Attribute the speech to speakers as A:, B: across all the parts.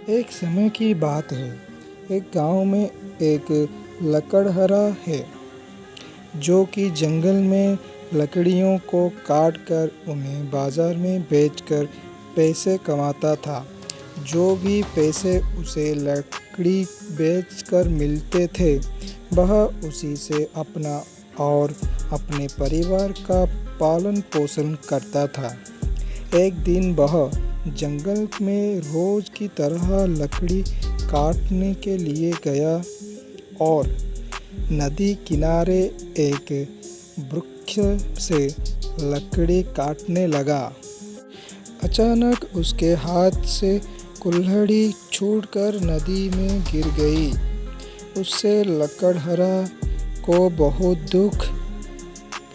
A: एक समय की बात है। एक गांव में एक लकड़हारा है जो कि जंगल में लकड़ियों को काट कर उन्हें बाजार में बेचकर पैसे कमाता था। जो भी पैसे उसे लकड़ी बेचकर मिलते थे वह उसी से अपना और अपने परिवार का पालन पोषण करता था। एक दिन वह जंगल में रोज की तरह लकड़ी काटने के लिए गया और नदी किनारे एक वृक्ष से लकड़ी काटने लगा। अचानक उसके हाथ से कुल्हाड़ी छूटकर नदी में गिर गई। उससे लकड़हारा को बहुत दुख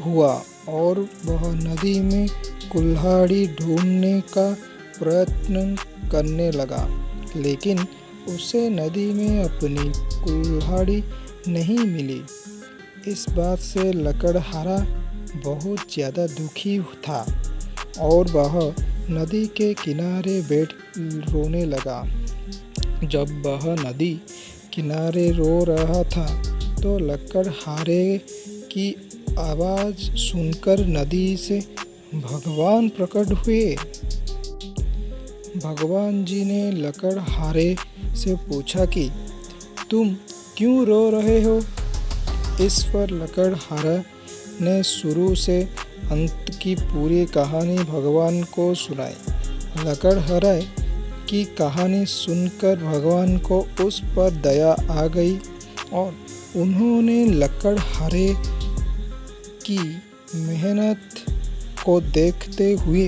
A: हुआ और वह नदी में कुल्हाड़ी ढूंढने का प्रयत्न करने लगा, लेकिन उसे नदी में अपनी कुल्हाड़ी नहीं मिली। इस बात से लकड़हारा बहुत ज़्यादा दुखी था और वह नदी के किनारे बैठ रोने लगा। जब वह नदी किनारे रो रहा था तो लकड़हारे की आवाज़ सुनकर नदी से भगवान प्रकट हुए। भगवान जी ने लकड़हारे से पूछा कि तुम क्यों रो रहे हो। इस पर लकड़हारा ने शुरू से अंत की पूरी कहानी भगवान को सुनाई। लकड़हारा की कहानी सुनकर भगवान को उस पर दया आ गई और उन्होंने लकड़हारे की मेहनत को देखते हुए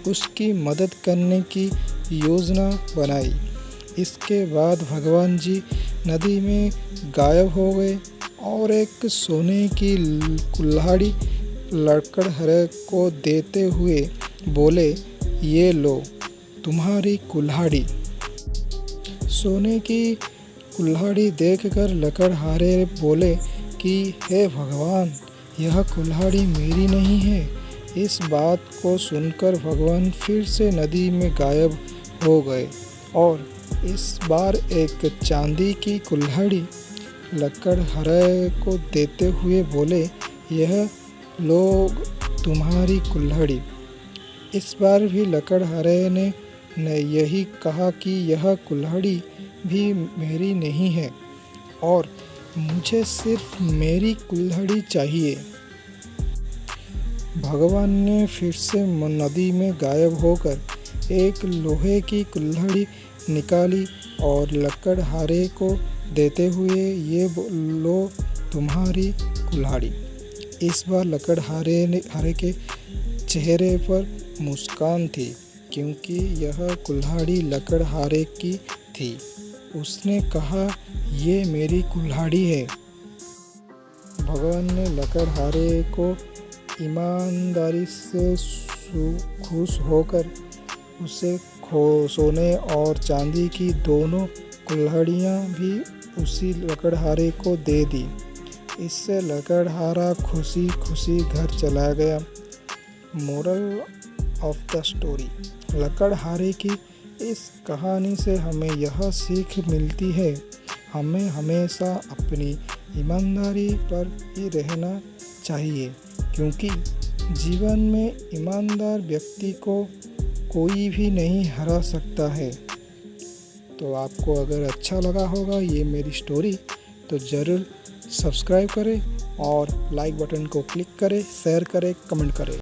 A: उसकी मदद करने की योजना बनाई। इसके बाद भगवान जी नदी में गायब हो गए और एक सोने की कुल्हाड़ी लकड़हारे को देते हुए बोले, ये लो तुम्हारी कुल्हाड़ी। सोने की कुल्हाड़ी देखकर लकड़हारे बोले कि हे भगवान, यह कुल्हाड़ी मेरी नहीं है। इस बात को सुनकर भगवान फिर से नदी में गायब हो गए और इस बार एक चांदी की कुल्हाड़ी लकड़हारे को देते हुए बोले, यह लो तुम्हारी कुल्हाड़ी। इस बार भी लकड़हारे ने यही कहा कि यह कुल्हाड़ी भी मेरी नहीं है और मुझे सिर्फ मेरी कुल्हाड़ी चाहिए। भगवान ने फिर से नदी में गायब होकर एक लोहे की कुल्हाड़ी निकाली और लकड़हारे को देते हुए, ये लो तुम्हारी कुल्हाड़ी। इस बार लकड़हारे के चेहरे पर मुस्कान थी क्योंकि यह कुल्हाड़ी लकड़हारे की थी। उसने कहा, ये मेरी कुल्हाड़ी है। भगवान ने लकड़हारे को ईमानदारी से खुश होकर उसे सोने और चांदी की दोनों कुल्हाड़ियाँ भी उसी लकड़हारे को दे दी। इससे लकड़हारा खुशी खुशी घर चला गया। मोरल ऑफ द स्टोरी, लकड़हारे की इस कहानी से हमें यह सीख मिलती है, हमें हमेशा अपनी ईमानदारी पर ही रहना चाहिए क्योंकि जीवन में ईमानदार व्यक्ति को कोई भी नहीं हरा सकता है। तो आपको अगर अच्छा लगा होगा ये मेरी स्टोरी तो ज़रूर सब्सक्राइब करें और लाइक बटन को क्लिक करें, शेयर करें, कमेंट करें।